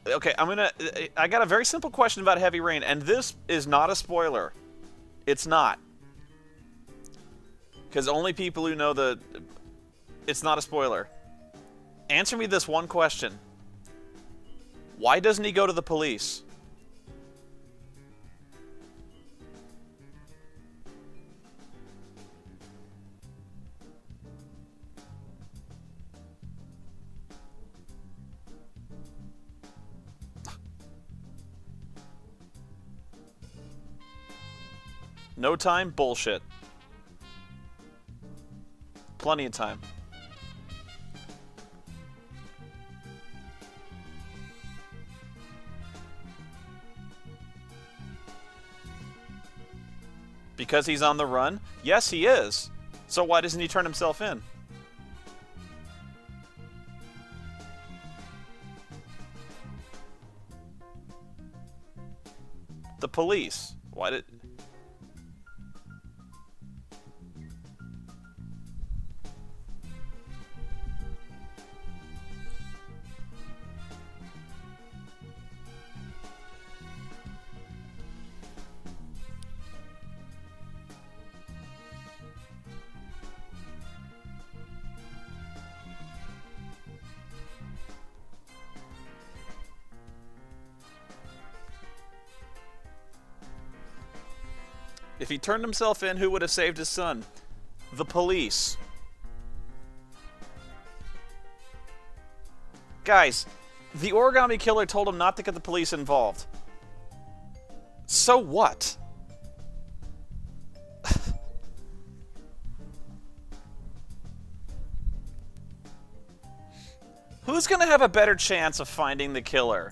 Okay, I got a very simple question about Heavy Rain, and this is not a spoiler. It's not. Because only people who know the... It's not a spoiler. Answer me this one question. Why doesn't he go to the police? No time? Bullshit. Plenty of time. Because he's on the run? Yes, he is. So why doesn't he turn himself in? The police. Why did... If he turned himself in, who would have saved his son? The police. Guys, the origami killer told him not to get the police involved. So what? Who's gonna have a better chance of finding the killer?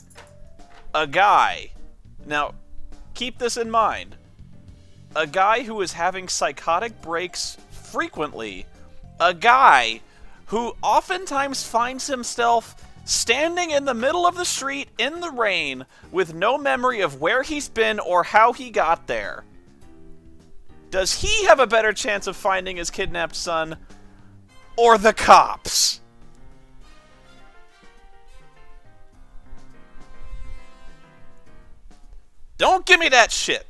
A guy. Now, keep this in mind. A guy who is having psychotic breaks frequently. A guy who oftentimes finds himself standing in the middle of the street in the rain with no memory of where he's been or how he got there. Does he have a better chance of finding his kidnapped son or the cops? Don't give me that shit.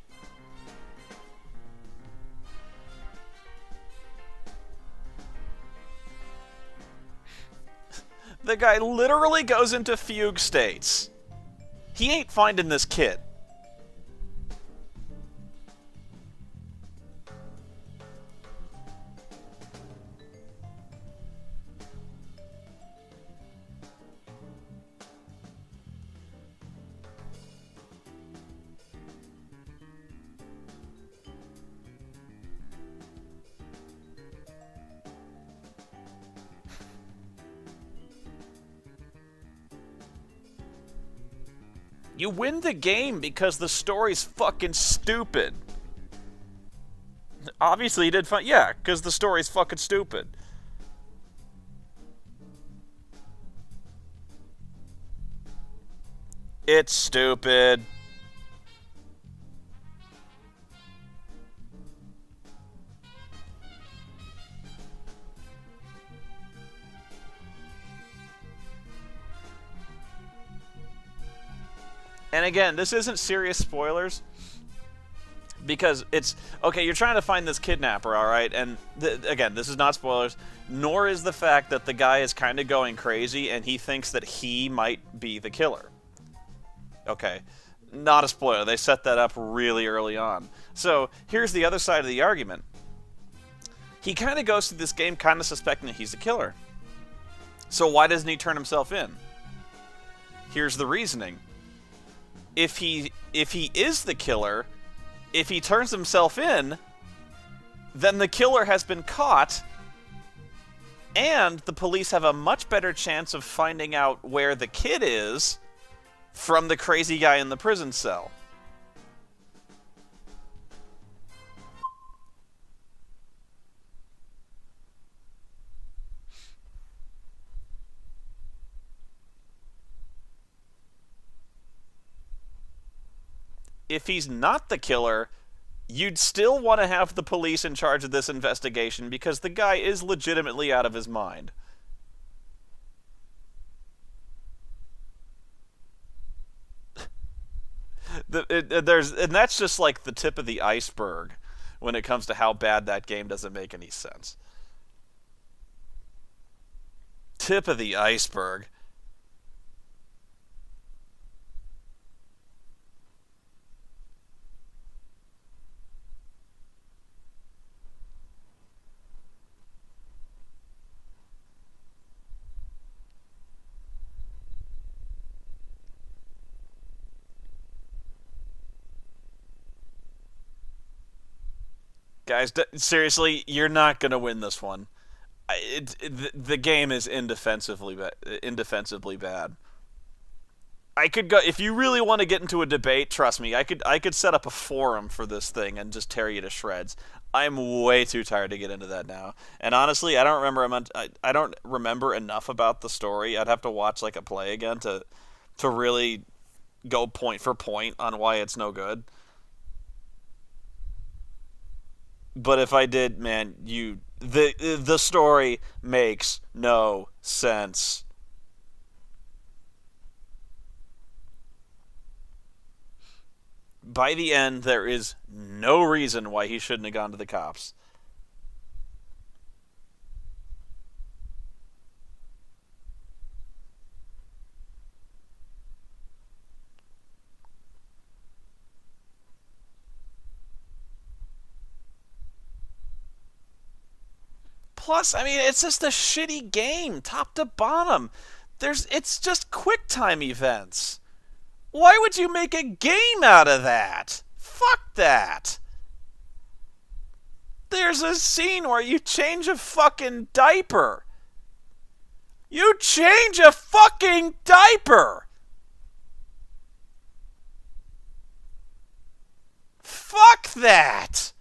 The guy literally goes into fugue states. He ain't finding this kid. You win the game because the story's fucking stupid. Obviously, he did fun. Yeah, because the story's fucking stupid. It's stupid. And again, this isn't serious spoilers, because it's... Okay, you're trying to find this kidnapper, alright? And, again, this is not spoilers, nor is the fact that the guy is kind of going crazy and he thinks that he might be the killer. Okay, not a spoiler. They set that up really early on. So, here's the other side of the argument. He kind of goes through this game kind of suspecting that he's the killer. So why doesn't he turn himself in? Here's the reasoning. If he is the killer, if he turns himself in, then the killer has been caught, and the police have a much better chance of finding out where the kid is from the crazy guy in the prison cell. If he's not the killer, you'd still want to have the police in charge of this investigation because the guy is legitimately out of his mind. And that's just like the tip of the iceberg when it comes to how bad that game doesn't make any sense. Tip of the iceberg. Guys, seriously, you're not gonna win this one. The game is indefensibly bad. I could go if you really want to get into a debate. Trust me, I could set up a forum for this thing and just tear you to shreds. I'm way too tired to get into that now. And honestly, I don't remember enough about the story. I'd have to watch like a play again to really go point for point on why it's no good. But if I did, man, the story makes no sense. By the end, there is no reason why he shouldn't have gone to the cops. Plus, I mean, it's just a shitty game, top to bottom. It's just quick time events. Why would you make a game out of that? Fuck that. There's a scene where you change a fucking diaper. You change a fucking diaper. Fuck that.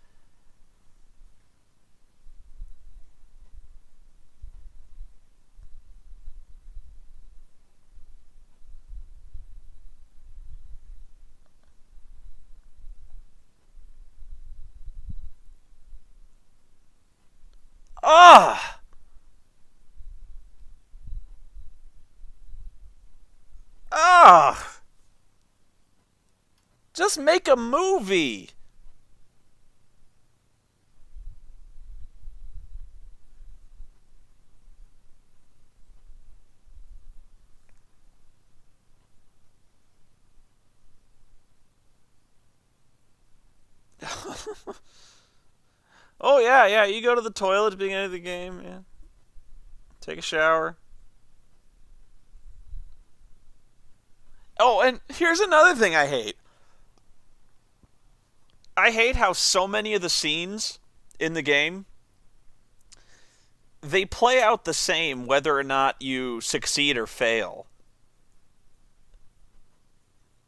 Ah. Ah. Just make a movie. Oh yeah, yeah. You go to the toilet at the beginning of the game. Yeah. Take a shower. Oh, and here's another thing I hate. I hate how so many of the scenes in the game they play out the same whether or not you succeed or fail.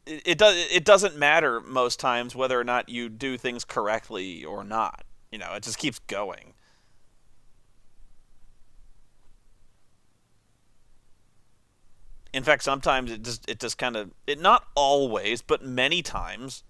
It doesn't matter most times whether or not you do things correctly or not. It just keeps going. In fact, sometimes it just kind of it not always, but many times.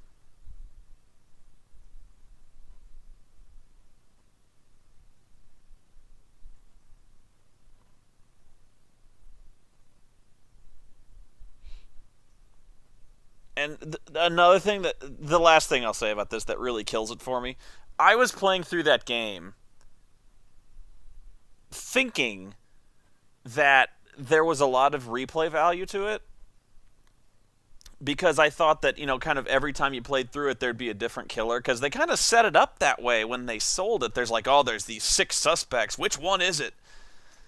And another thing that the last thing I'll say about this that really kills it for me, I was playing through that game thinking that there was a lot of replay value to it because I thought that, kind of every time you played through it, there'd be a different killer because they kind of set it up that way when they sold it. There's like, oh, there's these six suspects. Which one is it?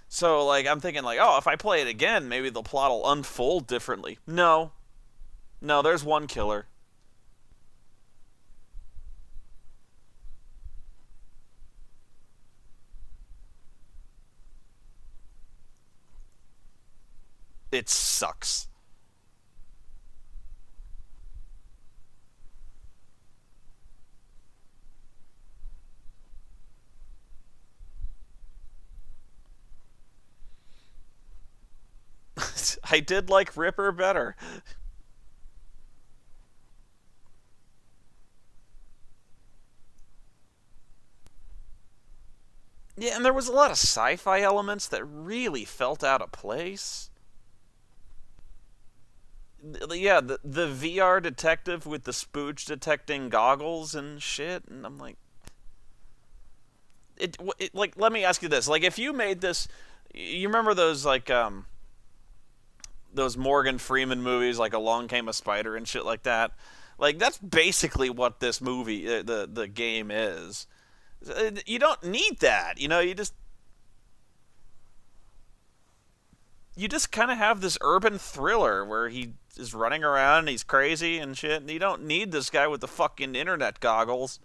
So, like, I'm thinking, like, oh, if I play it again, maybe the plot will unfold differently. No. No, there's one killer. It sucks. I did like Ripper better. Yeah, and there was a lot of sci-fi elements that really felt out of place. Yeah, the VR detective with the spooch detecting goggles and shit, and I'm like, like, let me ask you this: like, if you made this, you remember those like those Morgan Freeman movies, like Along Came a Spider and shit like that. Like that's basically what this movie, the game is. You don't need that, you know. You just kind of have this urban thriller where he is running around and he's crazy and shit. And you don't need this guy with the fucking internet goggles.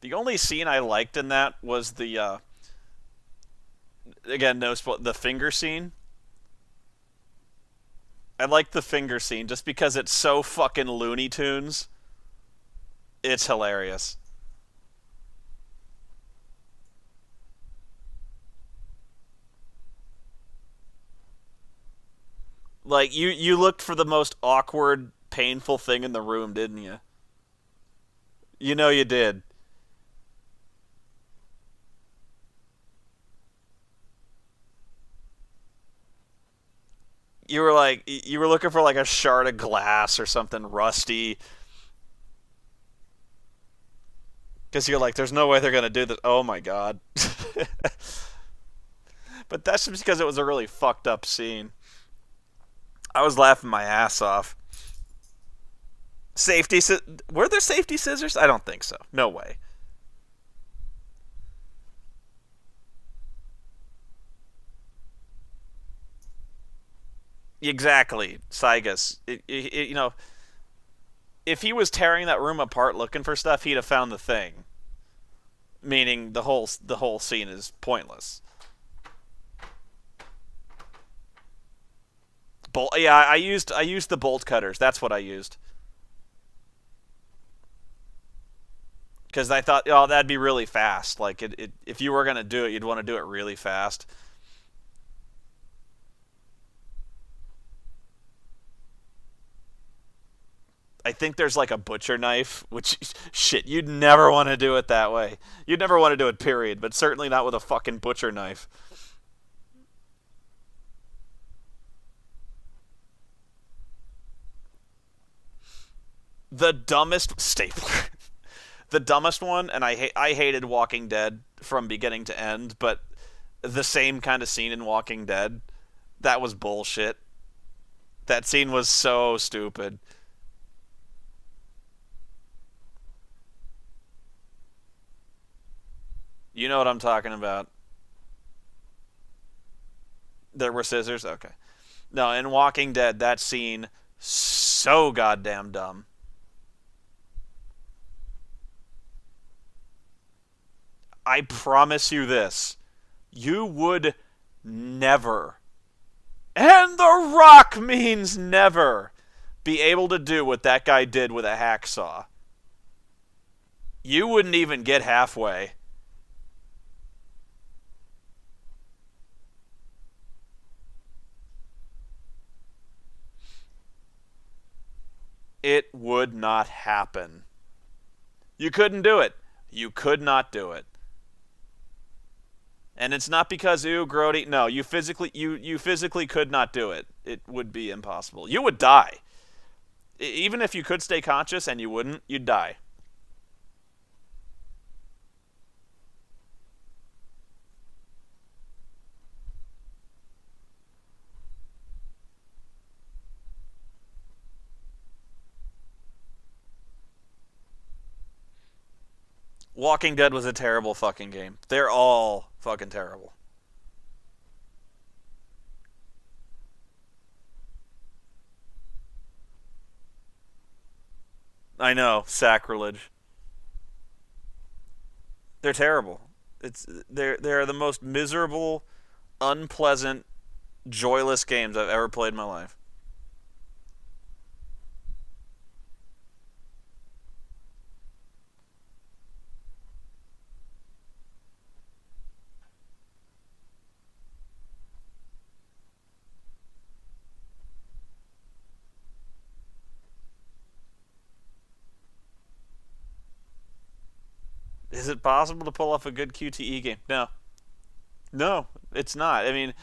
The only scene I liked in that was the again no the finger scene. I like the finger scene just because it's so fucking Looney Tunes. It's hilarious. Like you looked for the most awkward, painful thing in the room, didn't you? You know you did. You were looking for like a shard of glass or something rusty because you're like, there's no way they're gonna do this. Oh my god! But that's just because it was a really fucked up scene. I was laughing my ass off. Safety, were there safety scissors? I don't think so. No way. Exactly, Cygus. You know, if he was tearing that room apart looking for stuff, he'd have found the thing. Meaning the whole scene is pointless. Yeah, I used the bolt cutters. That's what I used because I thought, oh, that'd be really fast. Like if you were gonna do it, you'd want to do it really fast. I think there's like a butcher knife, which shit, you'd never want to do it that way. You'd never want to do it, period. But certainly not with a fucking butcher knife. The dumbest stapler, the dumbest one, and I hated Walking Dead from beginning to end. But the same kind of scene in Walking Dead, that was bullshit. That scene was so stupid. You know what I'm talking about. There were scissors. Okay. No, in Walking Dead, that scene so goddamn dumb. I promise you this. You would never, and The Rock means never, be able to do what that guy did with a hacksaw. You wouldn't even get halfway. It would not happen. You couldn't do it. You could not do it. And it's not because ooh grody. No, you physically could not do it. It would be impossible. You would die. Even if you could stay conscious and you wouldn't, you'd die. Walking Dead was a terrible fucking game. They're all fucking terrible. I know, sacrilege. They're terrible. They're the most miserable, unpleasant, joyless games I've ever played in my life. Is it possible to pull off a good QTE game? No. No, it's not. I mean,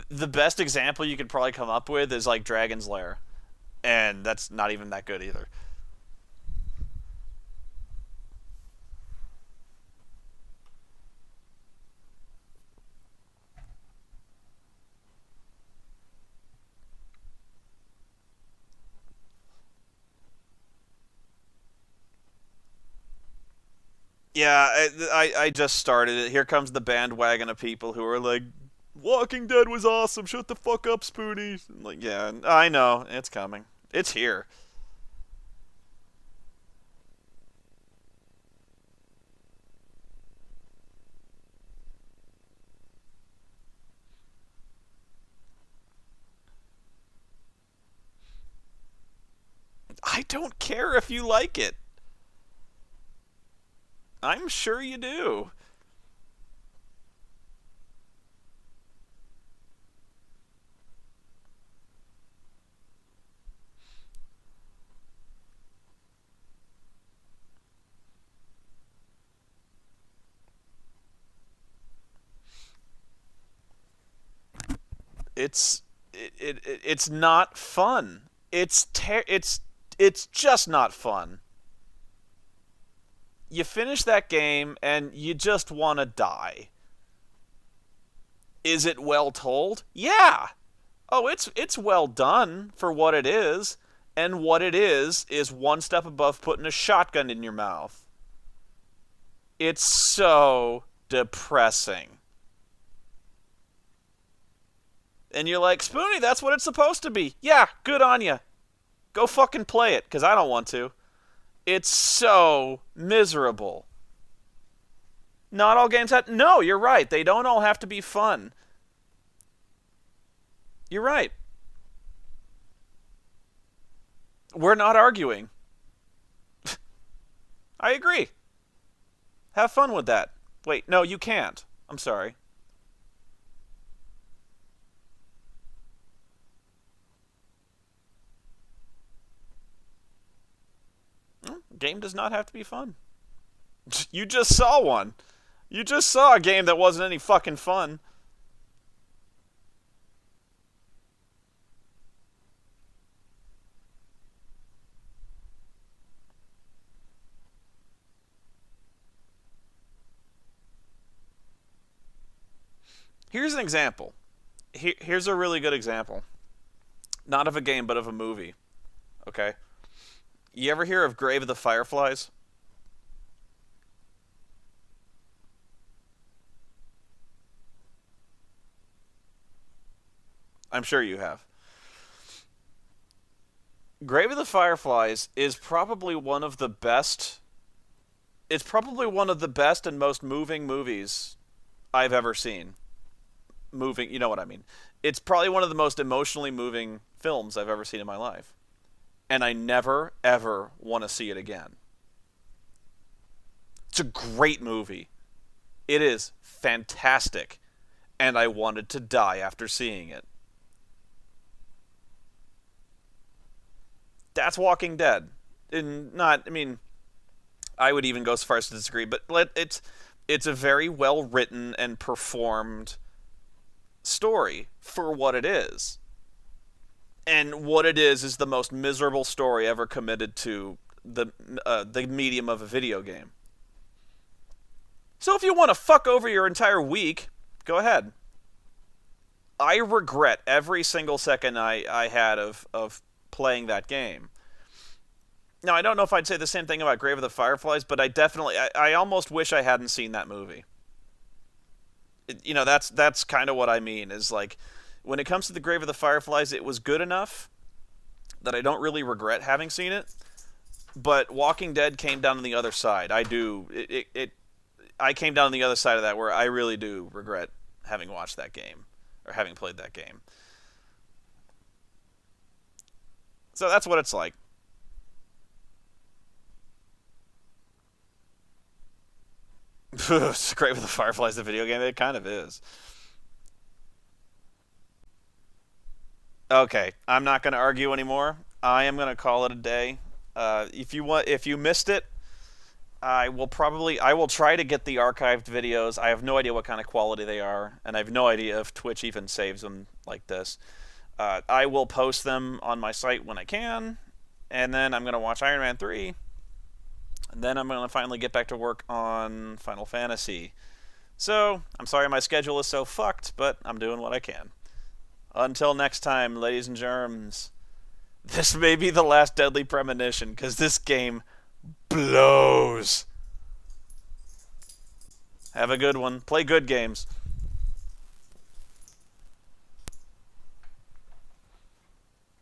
the best example you could probably come up with is like Dragon's Lair, and that's not even that good either. Yeah, I just started it. Here comes the bandwagon of people who are like, Walking Dead was awesome. Shut the fuck up, Spoony. I'm like, yeah, I know. It's coming. It's here. I don't care if you like it. I'm sure you do. It's it's not fun. It's just not fun. You finish that game and you just want to die. Is it well told? Yeah. Oh, it's well done for what it is, and what it is one step above putting a shotgun in your mouth. It's so depressing. And you're like, Spoony, that's what it's supposed to be. Yeah, good on you. Go fucking play it, because I don't want to. It's so miserable. Not all games have. No, you're right. They don't all have to be fun. You're right. We're not arguing. I agree. Have fun with that. Wait, no, you can't. I'm sorry. Game does not have to be fun. You just saw one. You just saw a game that wasn't any fucking fun. Here's an example. Here's a really good example. Not of a game, but of a movie. Okay? You ever hear of Grave of the Fireflies? I'm sure you have. Grave of the Fireflies is probably one of the best. It's probably one of the best and most moving movies I've ever seen. Moving, you know what I mean. It's probably one of the most emotionally moving films I've ever seen in my life. And I never, ever want to see it again. It's a great movie. It is fantastic. And I wanted to die after seeing it. That's Walking Dead. And not, I mean, I would even go so far as to disagree, but it's a very well written and performed story for what it is. And what it is the most miserable story ever committed to the medium of a video game. So if you want to fuck over your entire week, go ahead. I regret every single second I had of playing that game. Now, I don't know if I'd say the same thing about Grave of the Fireflies, but I almost wish I hadn't seen that movie. That's kind of what I mean, is like, when it comes to the Grave of the Fireflies, it was good enough that I don't really regret having seen it, but Walking Dead came down on the other side. I came down on the other side of that, where I really do regret having watched that game, or having played that game. So that's what it's like. It's great with the Fireflies, the video game. It kind of is. Okay, I'm not going to argue anymore. I am going to call it a day. If you missed it, I will try to get the archived videos. I have no idea what kind of quality they are, and I have no idea if Twitch even saves them like this. I will post them on my site when I can, and then I'm going to watch Iron Man 3, and then I'm going to finally get back to work on Final Fantasy. So, I'm sorry my schedule is so fucked, but I'm doing what I can. Until next time, ladies and germs, this may be the last Deadly Premonition, because this game blows. Have a good one. Play good games.